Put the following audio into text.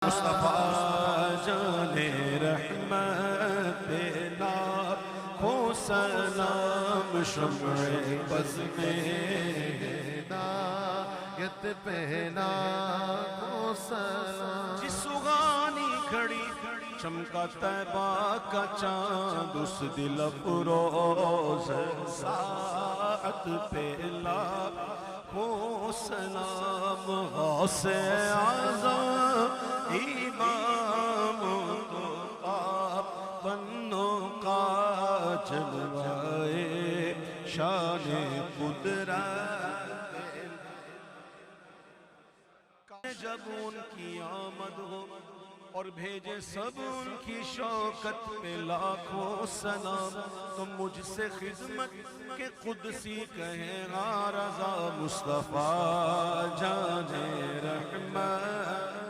مصطفیٰ جان رحمت لاکھوں سلام شمع بز میں ہدایت پہ لاکھوں سلام جس سغانی کھڑی چمکا طیبہ کا چاند اس دل افروز ساعت پہ لاکھوں سلام غوث اعظم امام تو آپ بنوں کا جلوائے شان قدرت جب ان کی آمد ہو اور بھیجے سب ان کی شوکت پہ لاکھوں سلام تو مجھ سے خدمت کے قدسی کہے غارضہ مصطفیٰ جان رحمت